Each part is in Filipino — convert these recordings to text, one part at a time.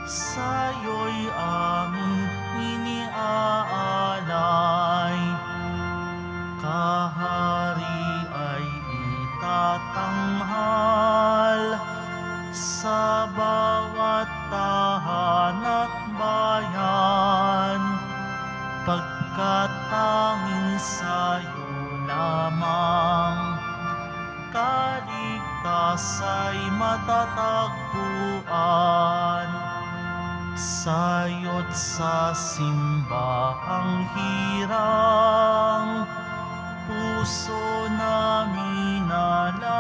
sa'yo'y aming iniaalay. Kahari ay itatanghal sa bawat tahan at bayan, pagkat tanging sa'yo lamang kaligtas ay matatagpuan. Sa'yo't sa simbahang hirang puso namin nalalaan,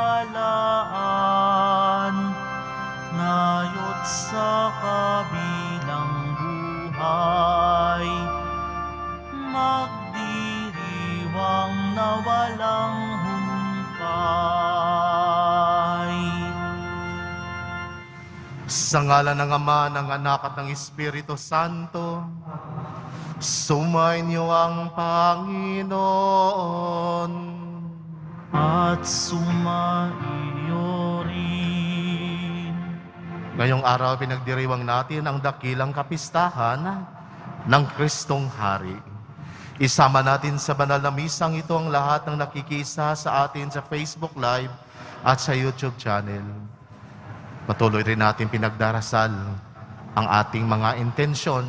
ngayot sa kabilang buhay magdiriwang na walang humpay. Sa ngalan ng Ama, ng Anak at ng Espiritu Santo, sumainyo ang Panginoon. At sumaiyo rin. Ngayong araw, pinagdiriwang natin ang dakilang kapistahan ng Kristong Hari. Isama natin sa banal na misang ito ang lahat ng nakikisa sa atin sa Facebook Live at sa YouTube channel. Patuloy rin natin pinagdarasal ang ating mga intensyon,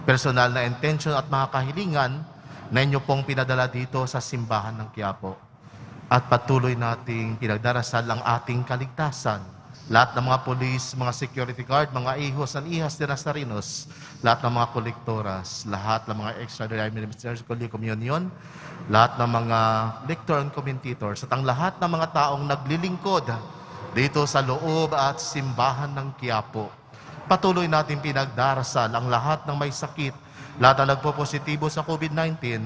personal na intensyon at mga kahilingan na inyo pong pinadala dito sa simbahan ng Quiapo. At patuloy nating pinagdarasal ang ating kaligtasan. Lahat ng mga pulis, mga security guard, mga ihos and ihas de Nazarenos, lahat ng mga kolektoras, lahat ng mga extraordinary ministers, Holy Communion, lahat ng mga lector and commentators, at ang lahat ng mga taong naglilingkod dito sa loob at simbahan ng Quiapo. Patuloy natin pinagdarasal ang lahat ng may sakit, lahat ng nagpo-positibo sa COVID-19,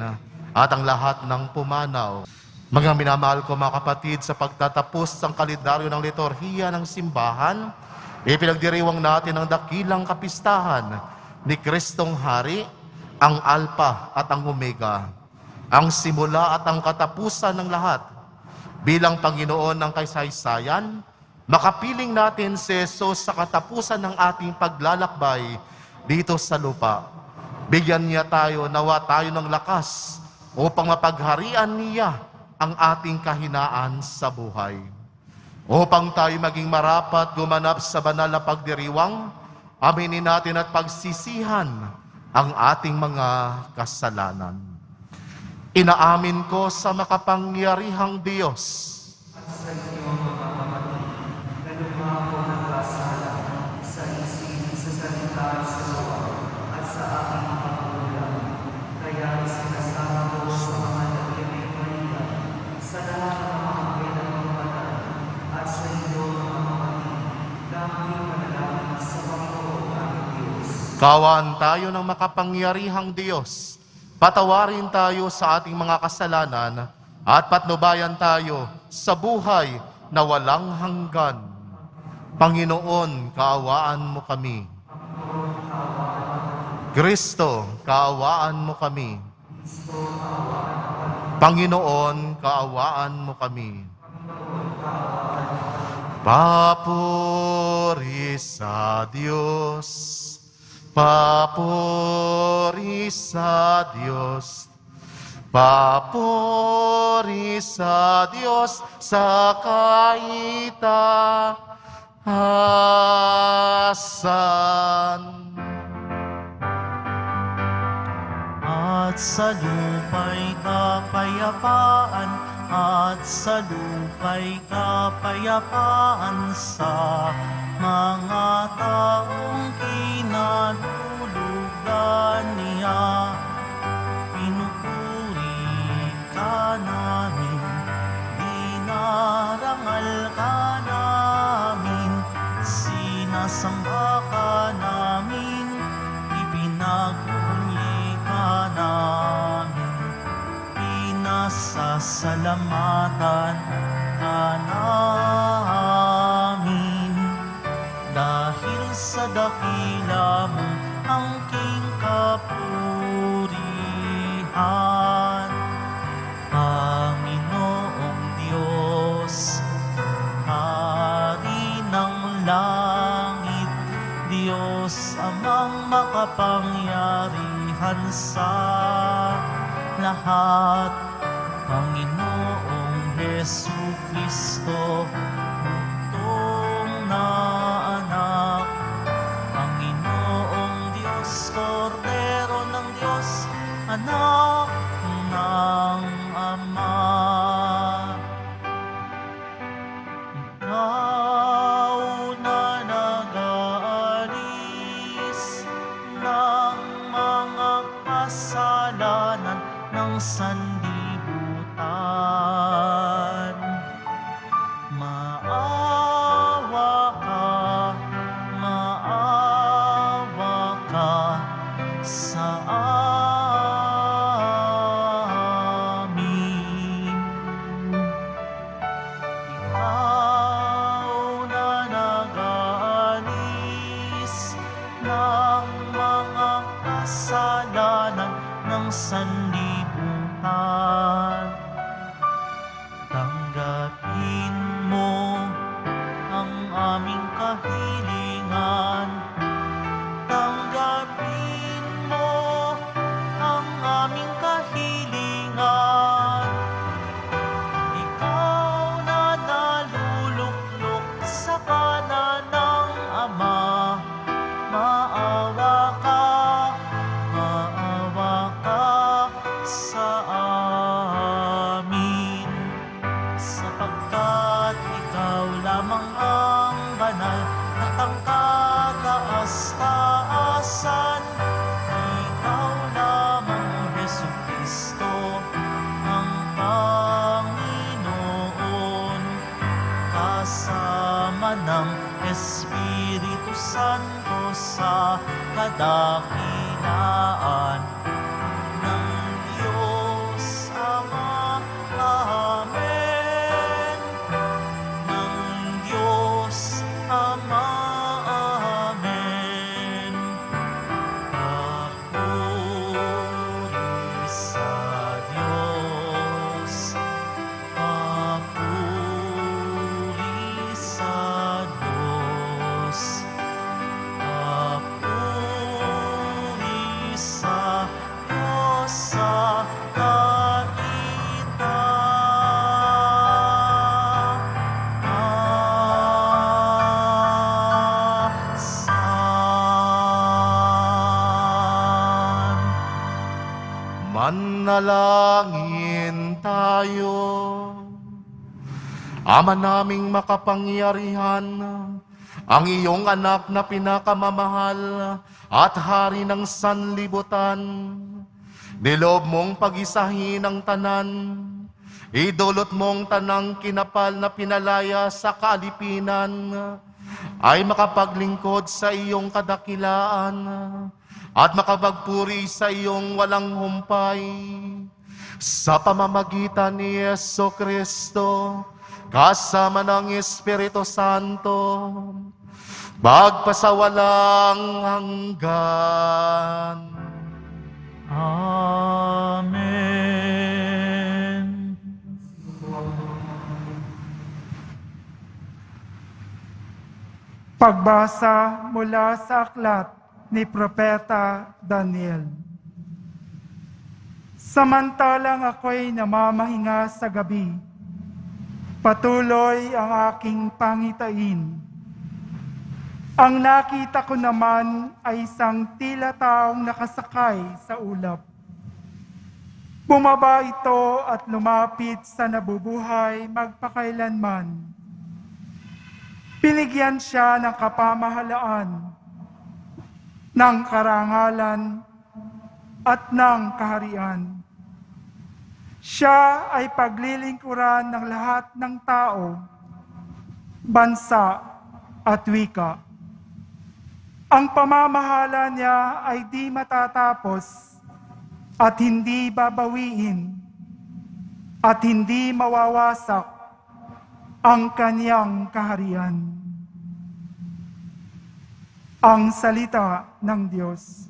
at ang lahat ng pumanaw. Mga minamahal ko mga kapatid, sa pagtatapos ng kalendaryo ng liturhiya ng simbahan, ipinagdiriwang natin ang dakilang kapistahan ni Kristong Hari, ang Alpha at ang Omega, ang simula at ang katapusan ng lahat. Bilang Panginoon ng kaysaysayan, makapiling natin si Jesus sa katapusan ng ating paglalakbay dito sa lupa. Bigyan niya tayo, nawa tayo ng lakas upang mapagharian niya ang ating kahinaan sa buhay. Upang tayo maging marapat gumanap sa banal na pagdiriwang, aminin natin at pagsisihan ang ating mga kasalanan. Inaamin ko sa makapangyarihang Diyos At sa iyo, mga kapatid, na luma ako ng kasala sa isip, sa salita at sa gawa, at sa aking mga kulang. Kaya isinasama ko sa mga naglimay Maria, sa lahat ng mga kapatid ng kapatid, at sa iyo, mga kapatid, dahil manalangin sa Panginoon aming Diyos. Kawan tayo ng makapangyarihang Diyos. Patawarin tayo sa ating mga kasalanan at patnubayan tayo sa buhay na walang hanggan. Panginoon, kaawaan mo kami. Kristo, kaawaan mo kami. Panginoon, kaawaan mo kami. Papuri sa Diyos. Papuri sa Diyos. Papuri sa Diyos sa kaitaasan. At sa lupa'y kapayapaan, at sa lupa'y kapayapaan sa mga taong kinatulugan niya. Pinupuri ka namin, dinarangal ka namin, sinasamba ka namin, ipinagpupuli ka namin, pinasasalamatan ka namin. Dahil sa dakila mong angking kapurihan, Panginoong Diyos, Hari ng langit, Diyos Diyos amang makapangyarihan sa lahat, Panginoong Hesu Kristo, bugtong na anak, Panginoong Diyos, Kordero ng Diyos, anak ng Ama. Ikaw na nag-aalis ng mga kasalanan ng sanlibutan. Maawa ka sa amin. Ikaw na nag-aalis ng mga kasalanan ng sanlibutan. Tanggapin mo ang aming kahilingan. Tanggapin mo ang aming kahilingan. Ikaw na naluluklok sa kanan ng Ama, maawa ka sa amin, sapagkat ikaw lamang ang banal at ang kataas-taasan. Ikaw lamang, Hesu Kristo, ang Panginoon, kasama ng Espiritu Santo sa kadakilaan ng Diyos Ama. Amen. Ng Diyos Ama. Amen. Papuri sa Diyos. Papuri sa Diyos. Papuri sa Diyos sa kaitaasan. Manalangin tayo. Ama naming makapangyarihan, ang iyong anak na pinakamamahal at hari ng sanlibutan, niloob mong pag-isahin ang tanan, idulot mong tanang kinapal na pinalaya sa kaalipinan, ay makapaglingkod sa iyong kadakilaan at makapagpuri sa iyong walang humpay. Sa pamamagitan ni Yesu Kristo, kasama ng Espiritu Santo, magpasawalang hanggan. Amen. Pagbasa mula sa aklat ni Propeta Daniel. Samantalang ako'y namamahinga sa gabi, patuloy ang aking pangitain. Ang nakita ko naman ay isang tila taong nakasakay sa ulap. Bumaba ito at lumapit sa nabubuhay magpakailanman. Binigyan siya ng kapamahalaan, ng karangalan, at ng kaharian. Siya ay paglilingkuran ng lahat ng tao, bansa at wika. Ang pamamahala niya ay di matatapos at hindi babawiin at hindi mawawasak ang kaniyang kaharian. Ang salita ng Diyos.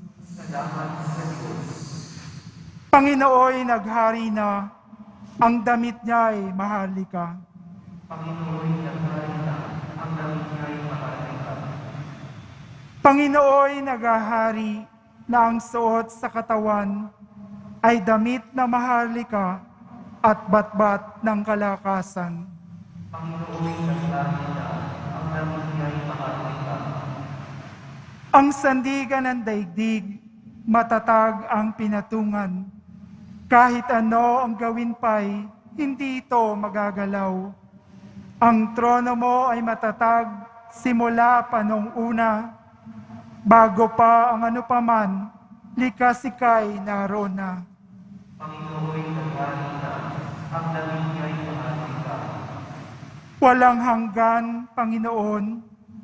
Panginooy naghari na, ang damit niya'y maharlika. Panginooy nagahari na ang suot sa katawan ay damit na maharlika at batbat ng kalakasan. Panginooy nagdahila, ang damit niya'y maharlika. Ang sandigan ng daigdig, matatag ang pinatungan. Kahit ano ang gawin pa'y, hindi ito magagalaw. Ang trono mo ay matatag simula pa noong una. Bago pa ang ano paman, likas ika'y naroon na. Panginooy nagdahila, ang damit niya'y maharlika. Walang hanggan, Panginoon,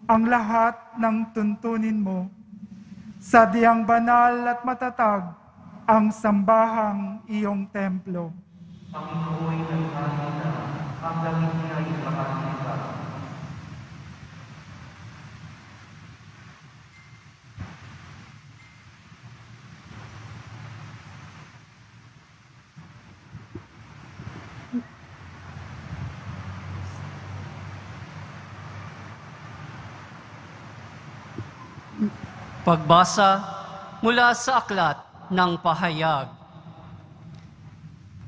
ang lahat ng tuntunin mo. Sadyang banal at matatag ang sambahang iyong templo. Panginooy nagdahila, ang damit niya'y maharlika. Pagbasa mula sa aklat ng pahayag.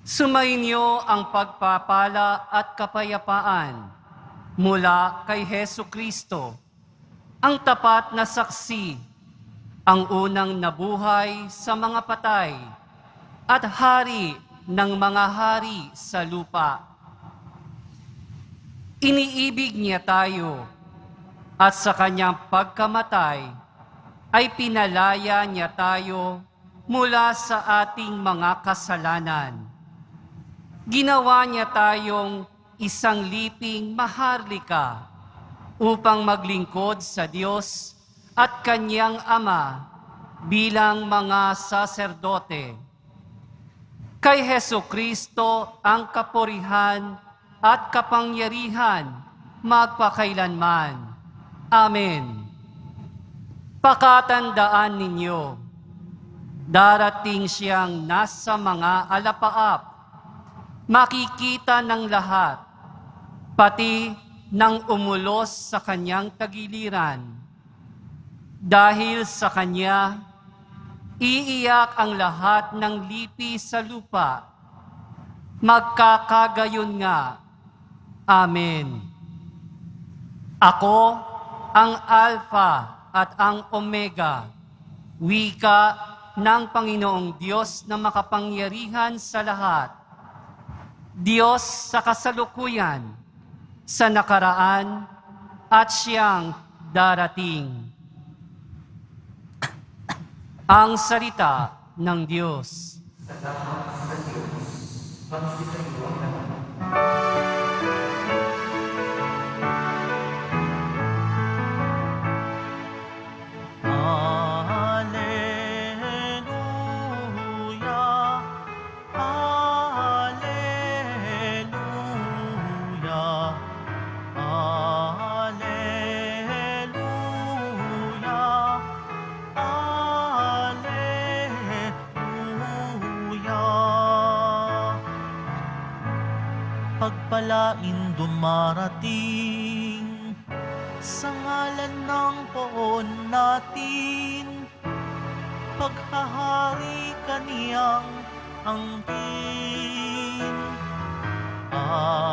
Sumainyo ang pagpapala at kapayapaan mula kay Hesu Kristo, ang tapat na saksi, ang unang nabuhay sa mga patay at hari ng mga hari sa lupa. Iniibig niya tayo at sa kanyang pagkamatay ay pinalaya niya tayo mula sa ating mga kasalanan. Ginawa niya tayong isang liping maharlika upang maglingkod sa Diyos at kanyang Ama bilang mga saserdote. Kay Hesu Kristo ang kapurihan at kapangyarihan magpakailanman. Amen. Pakatandaan ninyo, darating siyang nasa mga alapaap, makikita ng lahat, pati ng umulos sa kanyang tagiliran. Dahil sa kanya, iiyak ang lahat ng lipi sa lupa. Magkakagayon nga. Amen. Ako ang Alpha at ang Omega, wika ng Panginoong Diyos na makapangyarihan sa lahat. Diyos sa kasalukuyan, sa nakaraan, at siyang darating. Ang salita ng Diyos. Salamat sa Diyos. Magsitayo ang lahat. Alleluia, alleluia, alleluia, alleluia. Pagpalain dumarating sa ngalan ng poon natin, paghahari kaniyang angkin. Alleluia,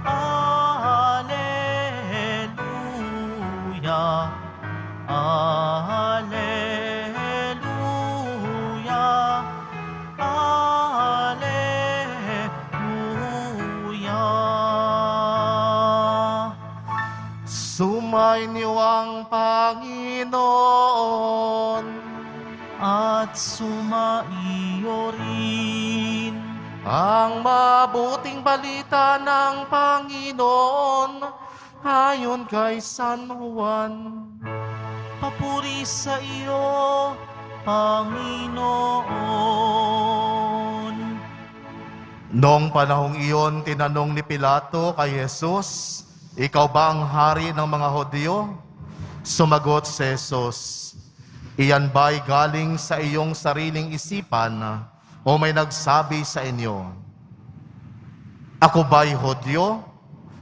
alleluia, alleluia, alleluia. Sumainyo ang Panginoon. At sumaiyo rin Ang mabuting balita ng Panginoon ayon kay San Juan. papuri sa iyo, Panginoon. Noong panahong iyon, tinanong ni Pilato kay Jesus, "Ikaw ba ang hari ng mga Hudyo?" Sumagot si Jesus, "Iyan ba'y galing sa iyong sariling isipan o may nagsabi sa inyo?" "Ako ba'y Hudyo?"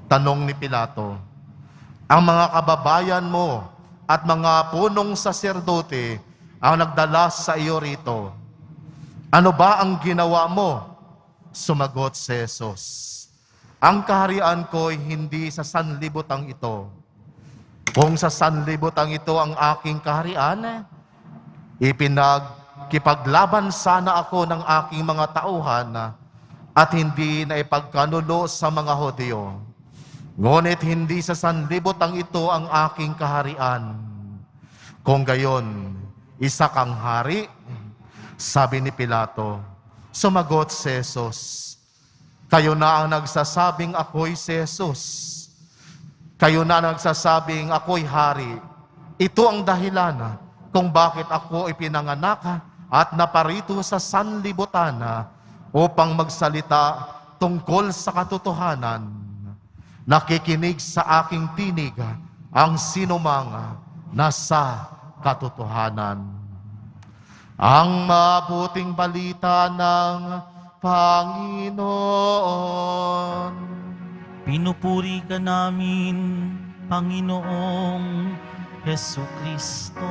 tanong ni Pilato. Ang mga kababayan mo at mga punong saserdote ang nagdala sa iyo rito. Ano ba ang ginawa mo? Sumagot si Jesus, ang kaharian ko ay hindi sa sanlibutan ito. Kung sa sanlibutan ito ang aking kaharian, ipinagkipaglaban sana ako ng aking mga tauhan at hindi na ipagkanulo sa mga Hudyo. Ngunit hindi sa sanlibutan ito ang aking kaharian. Kung gayon, isa kang hari, sabi ni Pilato. Sumagot si Jesus, kayo na ang nagsasabing ako'y si Jesus. Kayo na ang nagsasabing ako'y hari. Ito ang dahilan kung bakit ako ipinanganak at naparito sa sanlibutan upang magsalita tungkol sa katotohanan. Nakikinig sa aking tinig ang sinumang nasa katotohanan. Ang mabuting balita ng Panginoon. Pinupuri ka namin, Panginoong Hesukristo.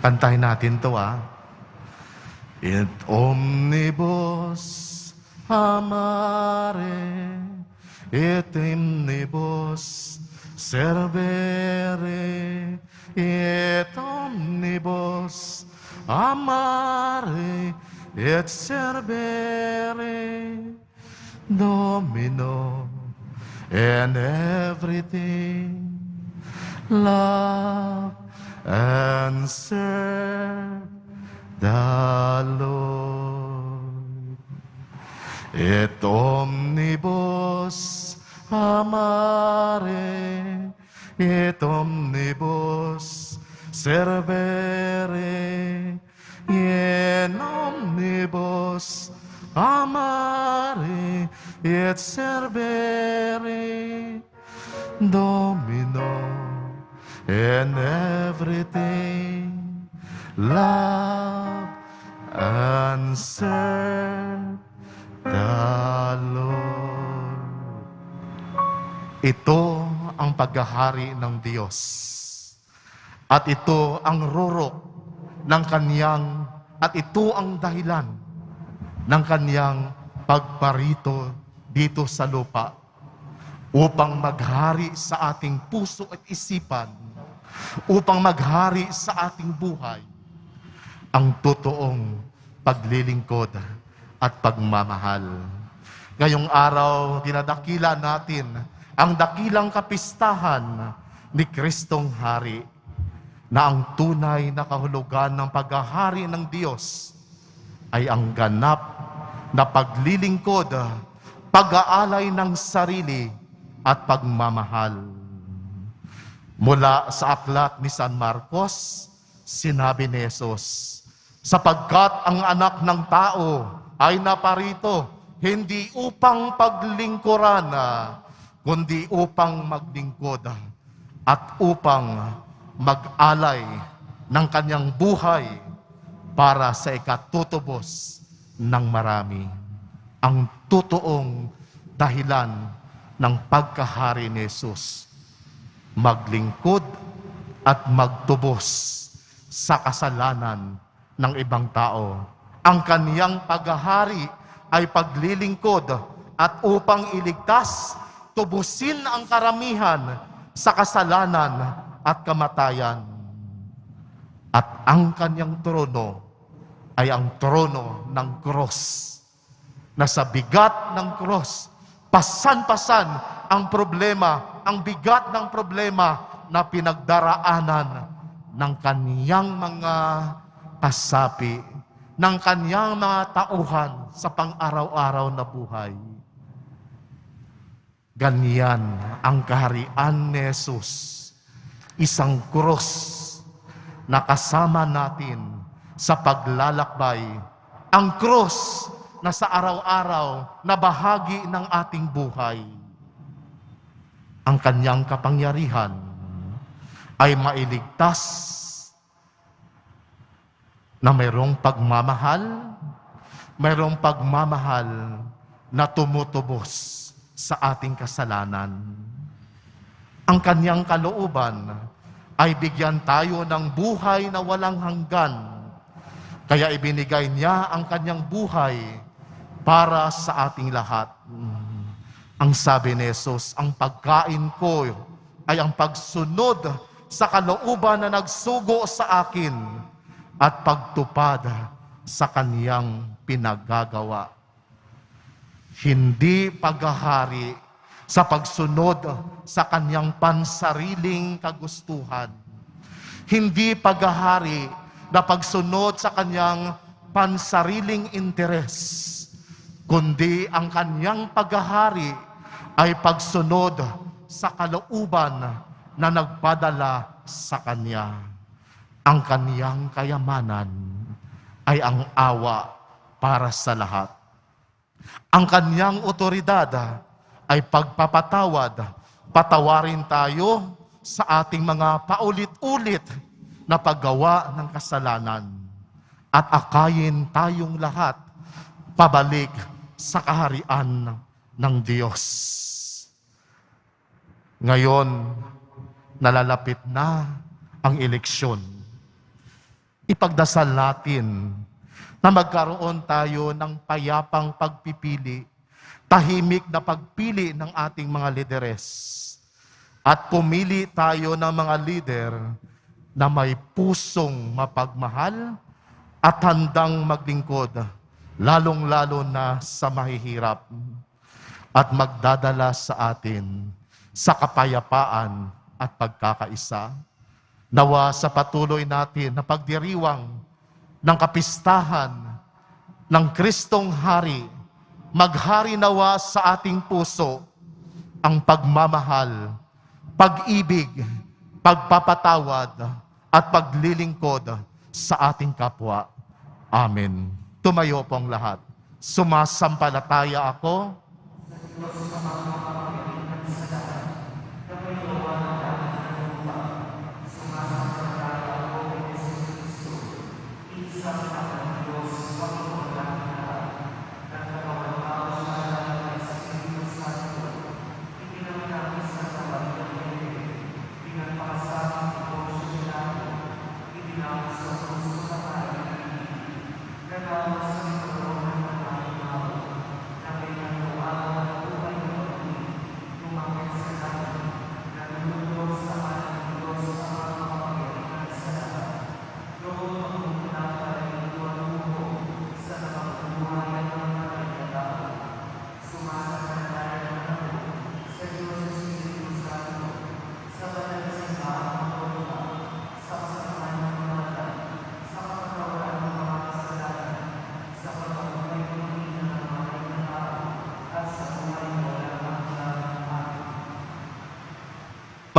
Kantahin natin to Et omnibus amare, et omnibus servere, et omnibus amare, et servere, Domino, and everything, love and serve the Lord. Et omnibus amare, et omnibus servere, et omnibus amare, et servere, Domino, and everything, love and serve the Lord. Ito ang paghahari ng Diyos. At ito ang rurok ng Kaniyang, at ito ang dahilan ng Kaniyang pagparito dito sa lupa upang maghari sa ating puso at isipan, upang maghari sa ating buhay ang totoong paglilingkod at pagmamahal. Ngayong araw, dinadakila natin ang dakilang kapistahan ni Kristong Hari, na ang tunay na kahulugan ng paghahari ng Diyos ay ang ganap na paglilingkod, pag-aalay ng sarili at pagmamahal. Mula sa aklat ni San Marcos, sinabi ni Jesus, sapagkat ang anak ng tao ay naparito hindi upang paglingkuran, kundi upang maglingkod at upang mag-alay ng kanyang buhay para sa ikatutubos ng marami. Ang totoong dahilan ng pagkahari ni Jesus, maglingkod at magtubos sa kasalanan ng ibang tao. Ang kaniyang paghahari ay paglilingkod at upang iligtas, tubusin ang karamihan sa kasalanan at kamatayan. At ang kanyang trono ay ang trono ng krus, na sa bigat ng krus, pasan-pasan ang problema, ang bigat ng problema na pinagdaraanan ng kaniyang mga kasapi, ng kaniyang mga tauhan sa pang-araw-araw na buhay. Ganyan ang kaharian ni Jesus, isang krus na kasama natin sa paglalakbay, ang krus na sa araw-araw na bahagi ng ating buhay. Ang kanyang kapangyarihan ay mailigtas na mayroong pagmamahal na tumutubos sa ating kasalanan. Ang kanyang kalooban ay bigyan tayo ng buhay na walang hanggan. Kaya ibinigay niya ang kanyang buhay para sa ating lahat. Ang sabi ni Jesus, ang pagkain ko ay ang pagsunod sa kalooban na nagsugo sa akin at pagtupad sa kaniyang pinagagawa. Hindi paghahari sa pagsunod sa kaniyang pansariling kagustuhan. Hindi paghahari na pagsunod sa kaniyang pansariling interes, kundi ang kaniyang paghahari ay pagsunod sa kalooban na nagpadala sa kanya. Ang kaniyang kayamanan ay ang awa para sa lahat. Ang kaniyang otoridad ay pagpapatawad. Patawarin tayo sa ating mga paulit-ulit na paggawa ng kasalanan at akayin tayong lahat pabalik sa kaharian ng Diyos. Ngayon, nalalapit na ang eleksyon. Ipagdasal natin na magkaroon tayo ng payapang pagpipili, tahimik na pagpili ng ating mga lideres, at pumili tayo ng mga lider na may pusong mapagmahal at handang maglingkod, lalong-lalo na sa mahihirap, at magdadala sa atin sa kapayapaan at pagkakaisa. Nawa sa patuloy natin na pagdiriwang ng kapistahan ng Kristong Hari, maghari nawa sa ating puso ang pagmamahal, pag-ibig, pagpapatawad, at paglilingkod sa ating kapwa. Amen. Tumayo po ang lahat. Sumasampalataya ako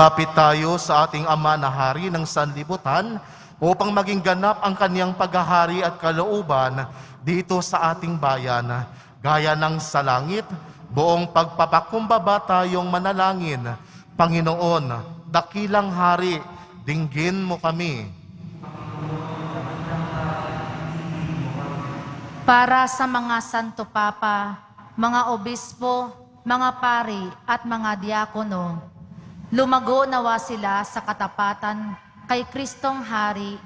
Mapit tayo sa ating Ama na Hari ng sanlibutan upang maging ganap ang kaniyang paghahari at kalooban dito sa ating bayan. Gaya ng sa langit, buong pagpapakumbaba tayong manalangin. Panginoon, dakilang Hari, dinggin mo kami. Para sa mga Santo Papa, mga obispo, mga pari at mga diakono, lumago nawa sila sa katapatan kay Kristong Hari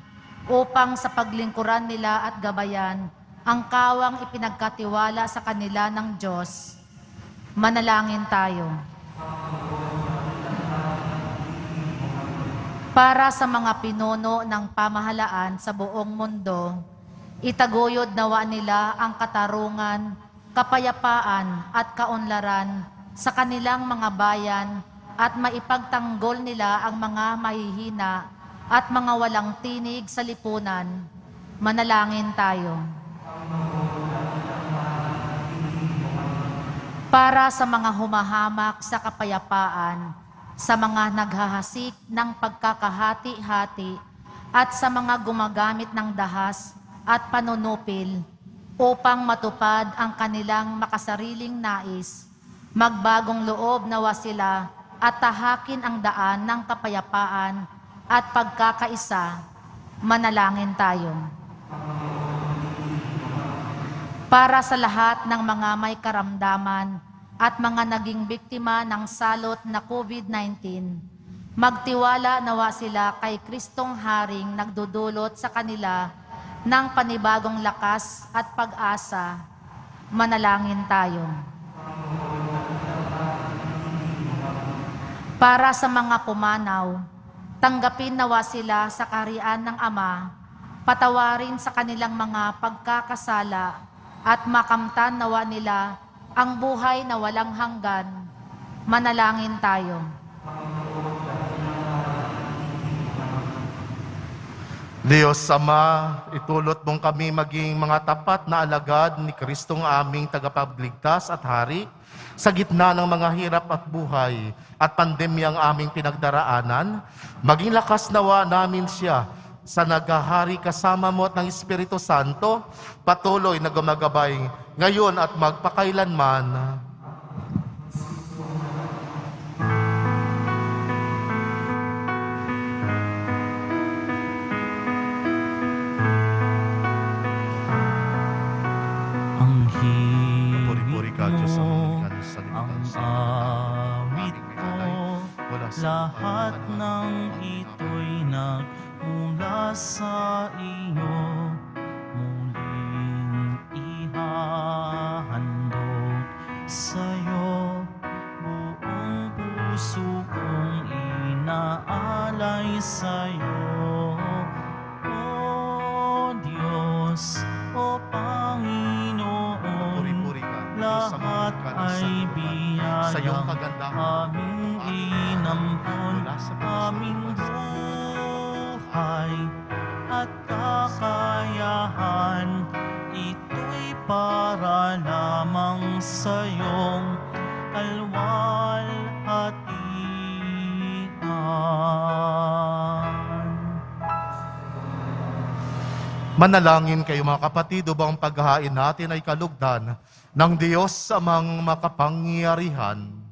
upang sa paglingkuran nila at gabayan ang kawang ipinagkatiwala sa kanila ng Diyos. Manalangin tayo. Para sa mga pinuno ng pamahalaan sa buong mundo, itaguyod nawa nila ang katarungan, kapayapaan at kaunlaran sa kanilang mga bayan at maipagtanggol nila ang mga mahihina at mga walang tinig sa lipunan. Manalangin tayo. Para sa mga humahamak sa kapayapaan, sa mga naghahasik ng pagkakahati-hati at sa mga gumagamit ng dahas at panunupil upang matupad ang kanilang makasariling nais, magbagong loob nawa sila at tahakin ang daan ng kapayapaan at pagkakaisa. Manalangin tayo. para sa lahat ng mga may karamdaman at mga naging biktima ng salot na COVID-19. Magtiwala nawa sila kay Kristong Haring nagdudulot sa kanila ng panibagong lakas at pag-asa. Manalangin tayo. Para sa mga pumanaw, tanggapin nawa sila sa kaharian ng Ama, patawarin sa kanilang mga pagkakasala at makamtan nawa nila ang buhay na walang hanggan. Manalangin tayo. Diyos Ama, itulot mong kami maging mga tapat na alagad ni Kristong aming tagapagligtas at hari sa gitna ng mga hirap at buhay at pandemyang aming pinagdaraanan. Maging lakas nawa namin siya sa naghahari kasama mo at ng Espiritu Santo, patuloy na gumagabay ngayon at magpakailanman. Ang Puri-puri ka, Diyos, mo, ang sa ang awit ko, lahat ng ito'y nagmula sa iyo. Muling ihahandog sa'yo, buong puso kong inaalay sa'yo. O Diyos, o Panginoon, Puri-puri ka, Diyos, ang lahat ay sa iyong biyayang kagandahan. aming inampon, Mula sa aming buhay at kakayahan. Ito'y para lamang sa iyong kalwalhatian. Manalangin kayo mga kapatid, upang paghahain natin ay kalugdan ng Diyos amang makapangyarihan.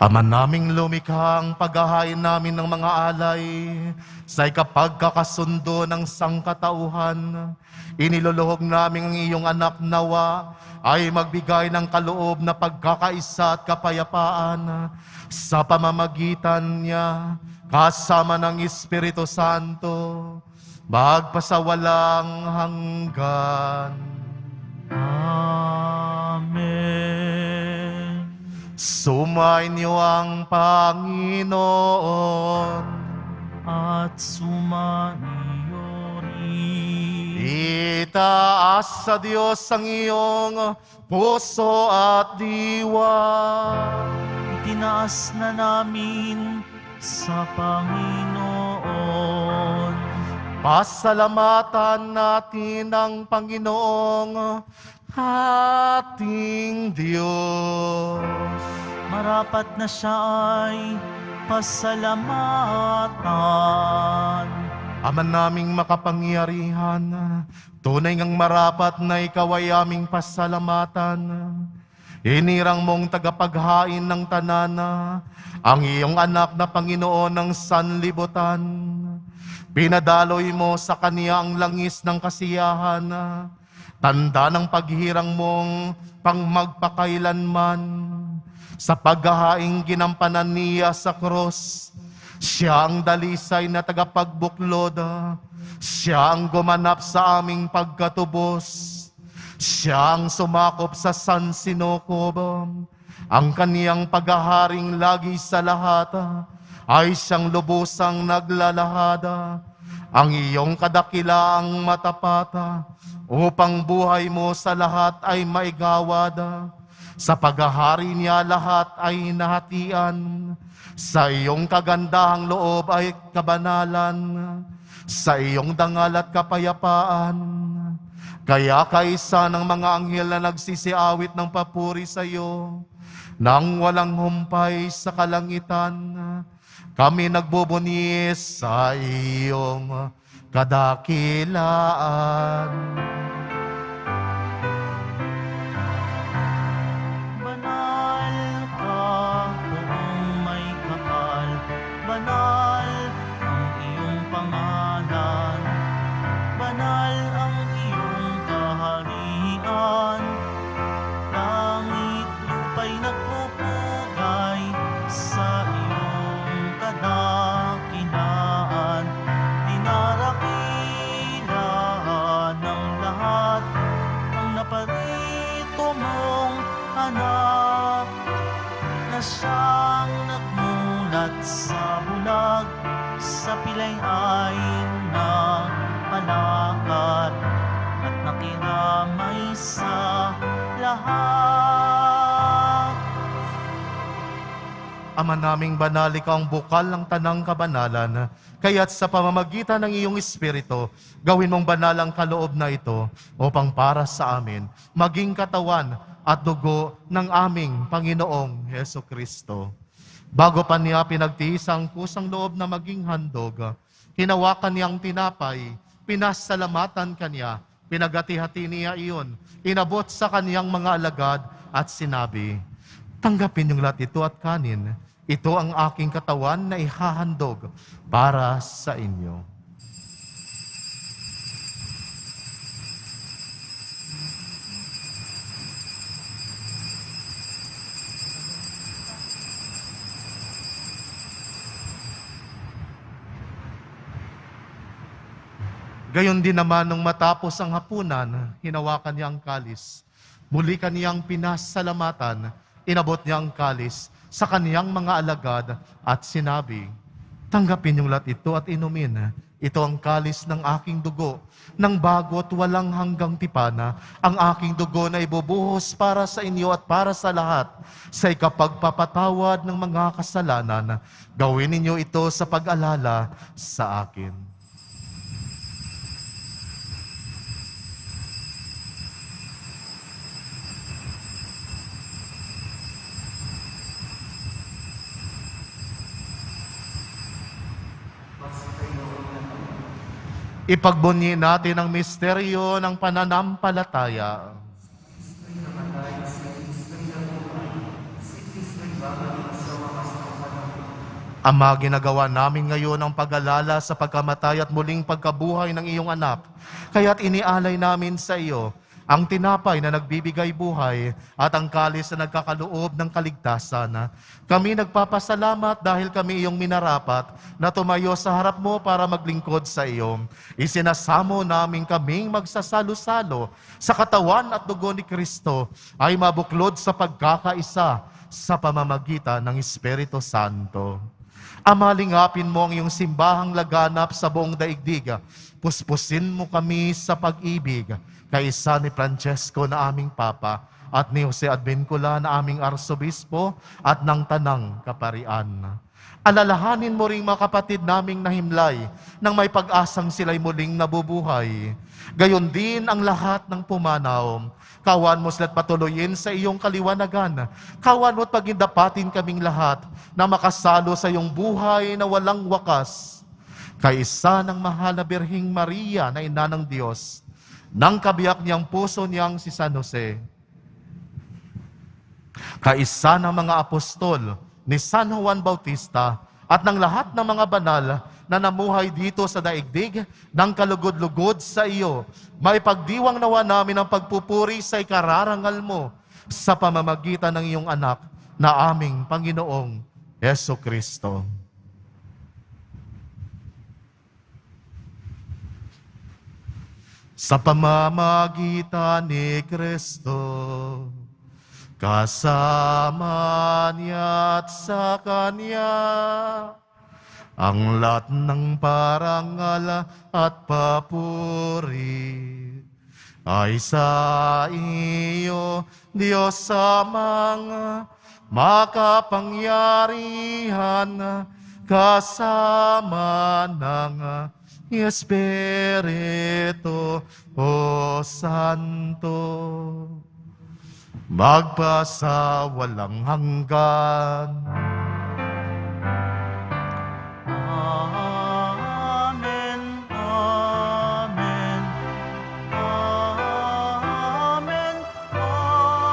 Ama naming lumikha, ang paghahain namin ng mga alay sa ikapagkakasundo ng sangkatauhan. Iniluluhog namin ang iyong anak nawa ay magbigay ng kaloob na pagkakaisa at kapayapaan sa pamamagitan niya kasama ng Espiritu Santo magpasawalang hanggan. Amen. Sumainyo ang Panginoon At sumaiyo rin. itaas sa Diyos ang iyong puso at diwa. Itinaas na namin sa Panginoon. Pasalamatan natin ang Panginoong ating Diyos. Marapat na siya ay pasalamatan. Ama naming makapangyarihan, tunay ngang marapat na ikaw ay aming pasalamatan. Inirang mong tagapaghain ng tanana, ang iyong anak na Panginoon ng sanlibutan. Pinadaloy mo sa kaniya ang langis ng kasiyahan, tanda ng paghirang mong pang magpakailanman. Sa paghahaing ginampanan niya sa krus, siya ang dalisay na tagapagbuklod, siya ang gumanap sa aming pagkatubos, siya ang sumakop sa sansinukob. Ang kaniyang paghaharing lagi sa lahat ay siyang lubusang naglalahad. Ang iyong kadakilaang matapat upang buhay mo sa lahat ay maigawad. Sa paghahari niya lahat ay nahatian. Sa iyong kagandahang loob ay kabanalan. Sa iyong dangal at kapayapaan. Kaya kaisa ng mga anghel na nagsisiawit ng papuri sa iyo, nang walang humpay sa kalangitan, kami nagbubunis sa iyong kadakilaan. Banal ka, ang nagmulat sa bulag, sa pilay ay nagpalakad at nakiramay sa lahat. Ama naming banal, ikaw ang bukal ng tanang kabanalan, kaya't sa pamamagitan ng iyong Espiritu, gawin mong banal ang kaloob na ito upang para sa amin, maging katawan at dugo ng aming Panginoong Heso Kristo. Bago pa niya pinagtiis ang kusang loob na maging handog, hinawakan niyang tinapay, pinasalamatan kanya, pinagati-hati niya iyon, inabot sa kaniyang mga alagad at sinabi, "Tanggapin niyong lahat ito at kanin. Ito ang aking katawan na ihahandog para sa inyo." Gayon din naman nung matapos ang hapunan, hinawakan niya ang kalis. Muli kaniyang pinasalamatan, inabot niya ang kalis sa kaniyang mga alagad at sinabi, "Tanggapin niyong lahat ito at inumin. Ito ang kalis ng aking dugo, ng bago at walang hanggang tipana, ang aking dugo na ibubuhos para sa inyo at para sa lahat, sa ikapagpapatawad ng mga kasalanan. Gawin ninyo ito sa pag-alala sa akin." Ipagbunyi natin ang misteryo ng pananampalataya. Ama, ginagawa namin ngayon ang pag-alala sa pagkamatay at muling pagkabuhay ng iyong anak. Kaya't inialay namin sa iyo ang tinapay na nagbibigay buhay at ang kalis na nagkakaloob ng kaligtasan. Kami nagpapasalamat dahil kami iyong minarapat na tumayo sa harap mo para maglingkod sa iyo. Isinasamo namin kaming magsasalo-salo sa katawan at dugo ni Kristo ay mabuklod sa pagkakaisa sa pamamagitan ng Espiritu Santo. Ama, lingapin mo ang iyong simbahang laganap sa buong daigdig. Puspusin mo kami sa pag-ibig, kaisa ni Francesco na aming Papa at ni Jose Advincula na aming Arsobispo at ng Tanang Kaparian. Alalahanin mo ring mga kapatid naming nahimlay nang may pag-asang sila'y muling nabubuhay. Gayon din ang lahat ng pumanaw. Kawan mo sila't patuloyin sa iyong kaliwanagan. Kawan mo't pagindapatin kaming lahat na makasalo sa iyong buhay na walang wakas. Kaisa ng mahal na Birhing Maria na ina ng Diyos, ng kabiyak niyang puso niyang si San Jose. Kaisa ng mga apostol ni San Juan Bautista at ng lahat ng mga banal na namuhay dito sa daigdig ng kalugod-lugod sa iyo, maipagdiwang nawa namin ang pagpupuri sa ikararangal mo sa pamamagitan ng iyong anak na aming Panginoong Heso Kristo. Sa pamamagitan ni Kristo, kasama niya at sa Kanya, ang lahat ng parangal at papuri ay sa iyo, Diyos amang makapangyarihan, kasama ng Espiritu o Santo, magpasa walang hanggan. Amen, amen, amen, amen.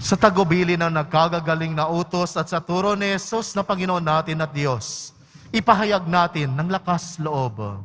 Sa tagubili ng nagkagagaling na utos at sa turo ni Jesus na Panginoon natin at Diyos, ipahayag natin ng lakas loob.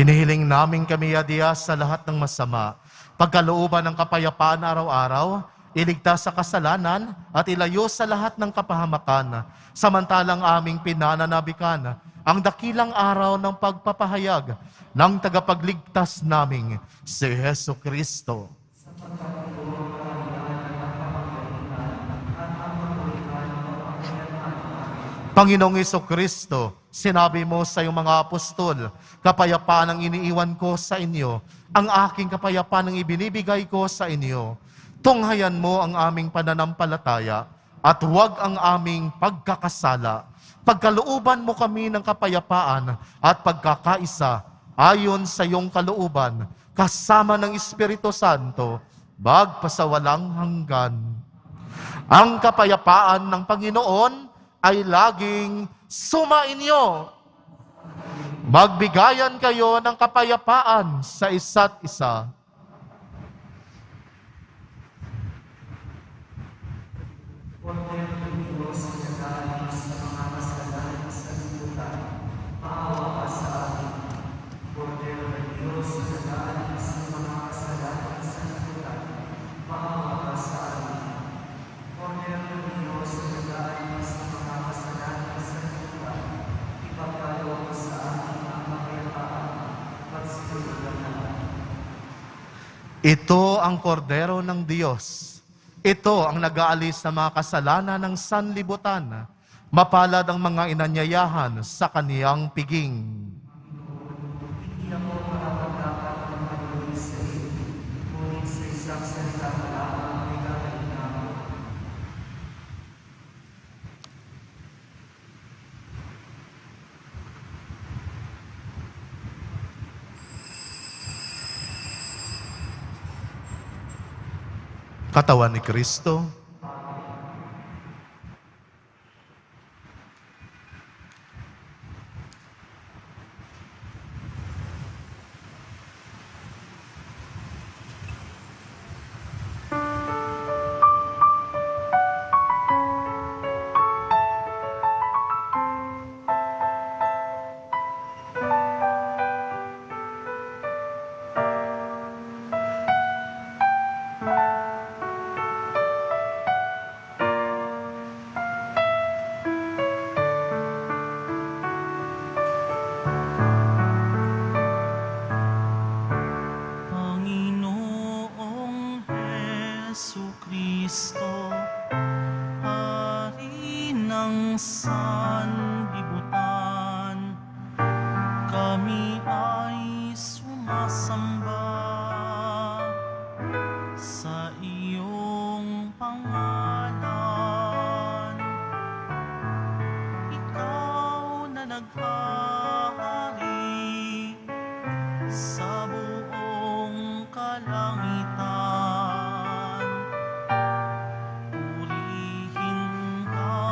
Hinihiling namin kami, Diyos, sa lahat ng masama, pagkalooban ng kapayapaan araw-araw, iligtas sa kasalanan at ilayo sa lahat ng kapahamakan, samantalang aming pinananabikan ang dakilang araw ng pagpapahayag ng tagapagligtas naming si Hesu Kristo. Panginoong Kristo, sinabi mo sa iyong mga apostol, kapayapaan ang iniiwan ko sa inyo, ang aking kapayapaan ang ibinibigay ko sa inyo. Tunghayan mo ang aming pananampalataya at huwag ang aming pagkakasala. Pagkalooban mo kami ng kapayapaan at pagkakaisa ayon sa iyong kalooban, kasama ng Espiritu Santo, magpasawalang hanggan. Ang kapayapaan ng Panginoon ay laging sumainyo. Magbigayan kayo ng kapayapaan sa isa't isa. Ito ang kordero ng Diyos. Ito ang nag-aalis ng mga kasalanan ng sanlibutan. Mapalad ang mga inanyayahan sa kaniyang piging. Katawan ni Kristo. Panginoong Jesucristo, Hari ng sanlibutan, kami ay sumasamba sa iyong pangalan. Ikaw na naghahari sa buong kalangitan, purihin ka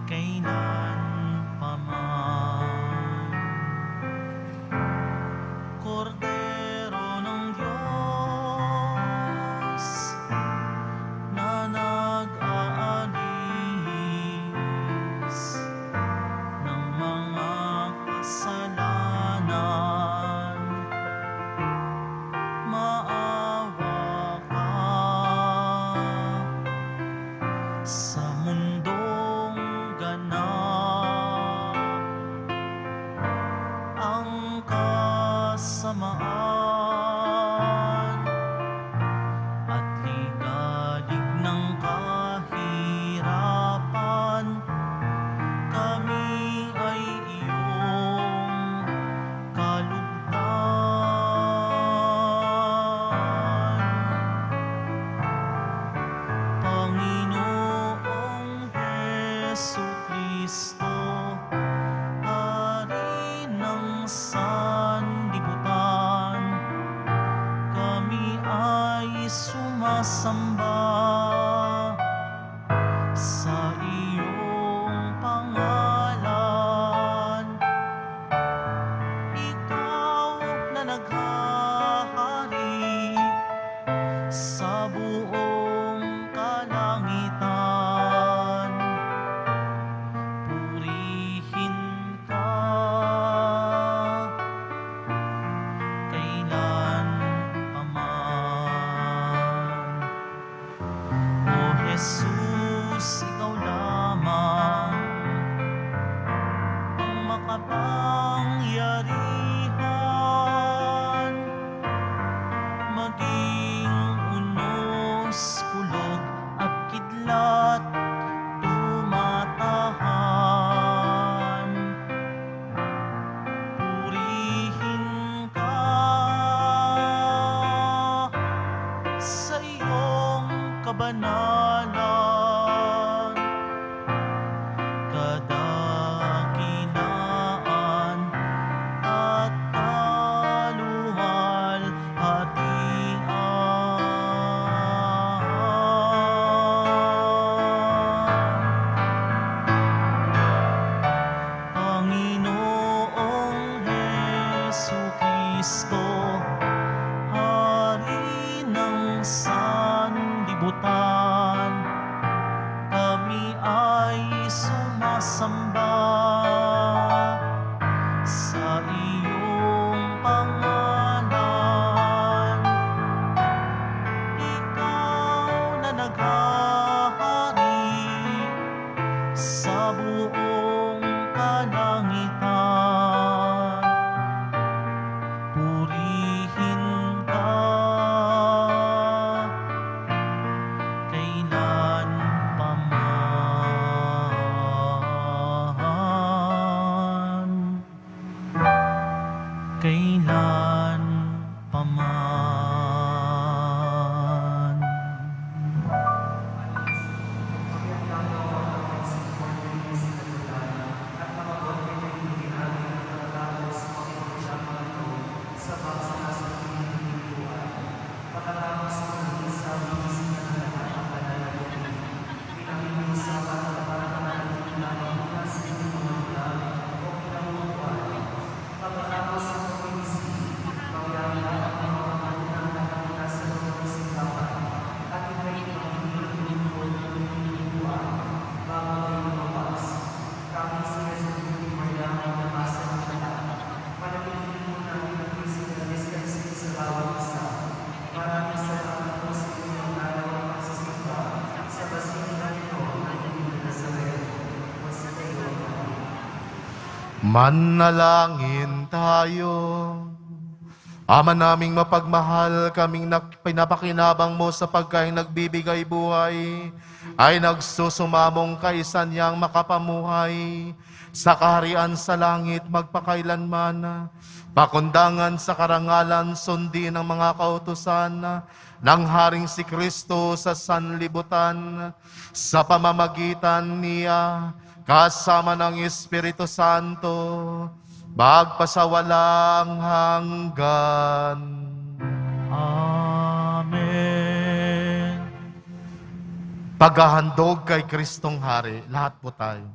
kailanpaman. Kordero ng Diyos na nag-aalis ng mga kasalanan, maawa ka sa mundong ganap. Ang kasamaan at ligalig ng kahirapan, kami ay iyong kalugdan. Panginoong Jesucristo, Hari ng sanlibutan, kami ay sumasamba sa iyong pangalan. Ikaw na naghahari sa buong kalangitan, purihin ka ating unos, kulog at kidlat, tumatahan. Purihin ka sa iyong kabanalan, kadakilaan at kaluwalhatian. Panginoong Jesucristo, Hari ng sanlibutan, kami ay sumasamba sa iyong pangalan. Ikaw na naghahari sa buong kalangitan. Purihin ka kailan paman. Manalangin tayo. Ama naming mapagmahal, kaming pinapakinabang mo sa pagkain nagbibigay buhay, ay nagsusumamong kaysa niyang makapamuhay sa kaharian sa langit magpakailanman. Pakundangan sa karangalan, sundin ang mga kautusan ng Haring si Kristo sa sanlibutan, sa pamamagitan niya, kasama ng Espiritu Santo, magpasawalang hanggan. Amen. Paghahandog kay Kristong Hari, lahat po tayo.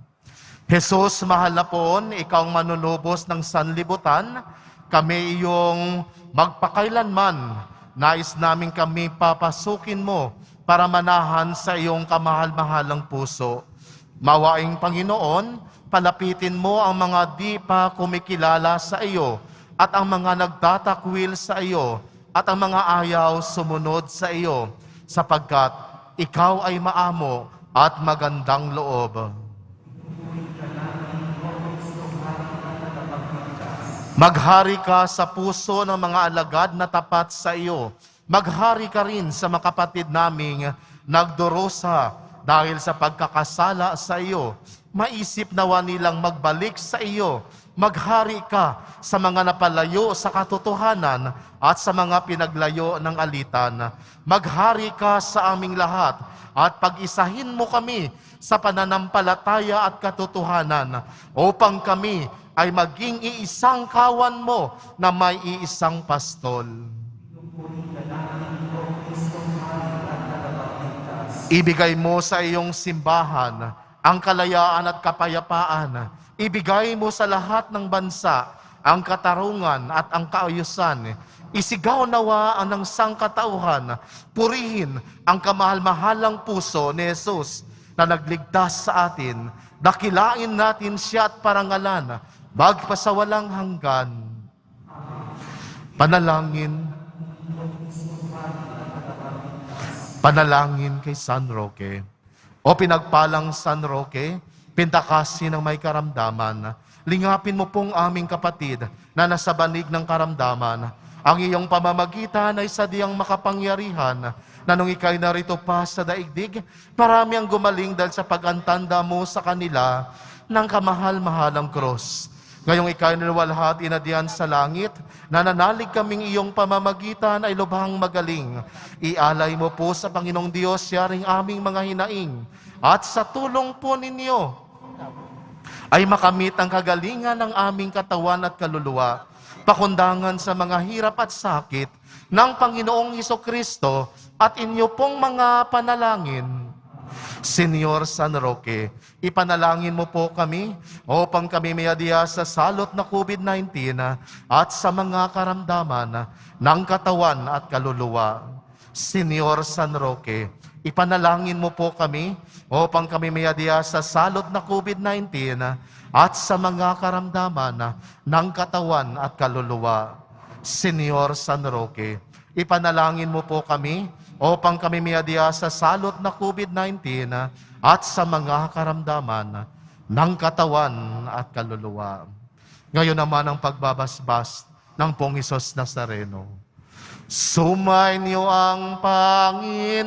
Jesus, mahal na poon, ikaw ang manunubos ng sanlibutan, kami iyong magpakailanman. Nais namin kami papasukin mo para manahan sa iyong kamahal-mahalang puso. Mawaing Panginoon, palapitin mo ang mga di pa kumikilala sa iyo at ang mga nagtatakwil sa iyo at ang mga ayaw sumunod sa iyo, sapagkat ikaw ay maamo at magandang loob. Maghari ka sa puso ng mga alagad na tapat sa iyo. Maghari ka rin sa mga kapatid naming nagdurusa dahil sa pagkakasala sa iyo. Maisip nawa nilang magbalik sa iyo. Maghari ka sa mga napalayo sa katotohanan at sa mga pinaglayo ng alitan. Maghari ka sa aming lahat at pag-isahin mo kami sa pananampalataya at katotohanan upang kami ay maging iisang kawan mo na may iisang pastol. Ibigay mo sa iyong simbahan ang kalayaan at kapayapaan. Ibigay mo sa lahat ng bansa ang katarungan at ang kaayusan. Isigaw nawa ang ng sangkatauhan. Purihin ang kamahal-mahalang puso ni Jesus na nagligtas sa atin. Dakilain natin siya at parangalan, magpasawalang hanggan. Panalangin. Panalangin kay San Roque. O pinagpalang San Roque, pintakasi ng may karamdaman, lingapin mo pong aming kapatid na nasa banig ng karamdaman Ang iyong pamamagitan ay sadyang makapangyarihan na nung ika'y narito pa sa daigdig, marami ang gumaling dahil sa pag-antanda mo sa kanila ng kamahal-mahalang krus. Ngayong ika'y niluwalhati na diyan sa langit, nananalig kaming iyong pamamagitan ay lubhang magaling. Ialay mo po sa Panginoong Diyos yaring aming mga hinaing, at sa tulong po ninyo ay makamit ang kagalingan ng aming katawan at kaluluwa, pakundangan sa mga hirap at sakit ng Panginoong Hesukristo at inyo pong mga panalangin. Senyor San Roque, ipanalangin mo po kami upang kami mayadya sa salot na COVID-19 at sa mga karamdaman ng katawan at kaluluwa. Senyor San Roque, ipanalangin mo po kami upang kami mayadya sa salot na COVID-19 at sa mga karamdaman ng katawan at kaluluwa. Senyor San Roque, ipanalangin mo po kami upang kami mayadya sa salot na COVID-19 at sa mga karamdaman ng katawan at kaluluwa. Ngayon naman ang pagbabasbas ng Pong Hesus Nazareno. Sumainyo ang Panginoon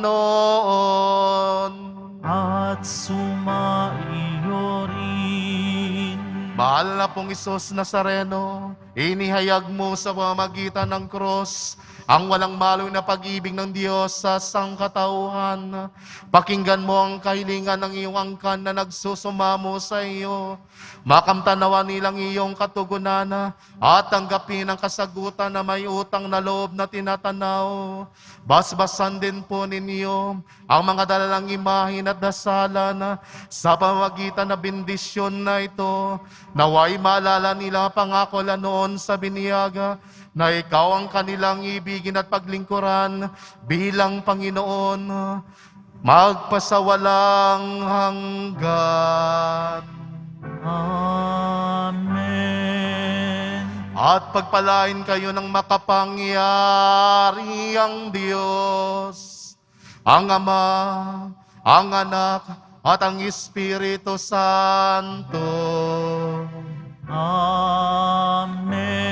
at sumaiyo rin. Mahal na Pong Hesus Nazareno, inihayag mo sa pamamagitan ng krus ang walang maloy na pag-ibig ng Diyos sa sangkatauhan. Pakinggan mo ang kahilingan ng iyong angkan na nagsusumamo sa iyo. Makamtanawa nilang iyong katugunan at tanggapin ang kasagutan na may utang na loob na tinatanaw. Basbasan din po ninyo ang mga dalalang imahin at dasalan sa pamamagitan na bendisyon na ito. Naway maalala nila pangako la noon sa biniyaga na ikaw ang kanilang ibigin at paglingkuran bilang Panginoon magpasawalang hanggan. Amen. At pagpalain kayo ng makapangyarihang Diyos, ang Ama, ang Anak, at ang Espiritu Santo. Amen.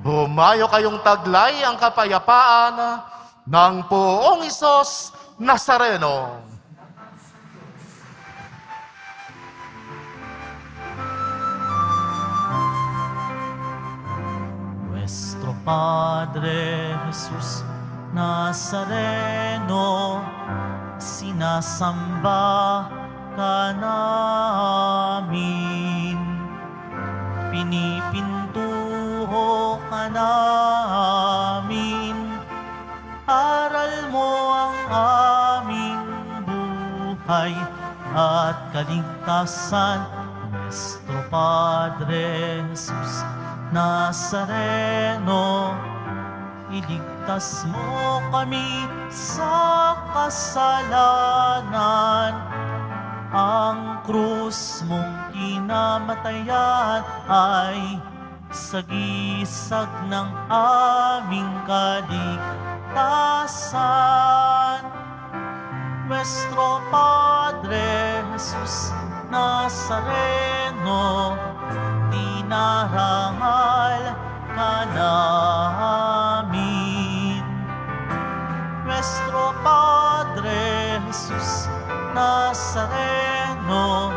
Humayo kayong taglay ang kapayapaan ng Poong Hesus Nazareno. Nuestro Padre Jesús Nazareno, sinasamba ka namin. Pinipintuho ka namin, aral mo ang aming buhay at kaligtasan. Nuestro Padre Jesus Nazareno, iligtas mo kami sa kasalanan. Ang krus mong kinamatayan ay sagisag ng aming kaligtasan. Nuestro Padre Jesus Nazareno, dinarangal ka namin. Nuestro Padre Jesus Nazareno,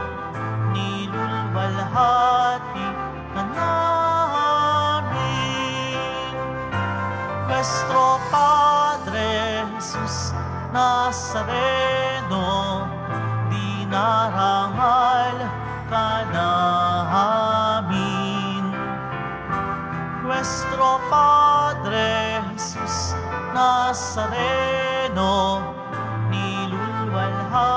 nilulwalhati ka namin. Nuestro Padre Jesus Nazareno, dinarangal ka namin. Nuestro Padre Jesus Nazareno, nilulwalhati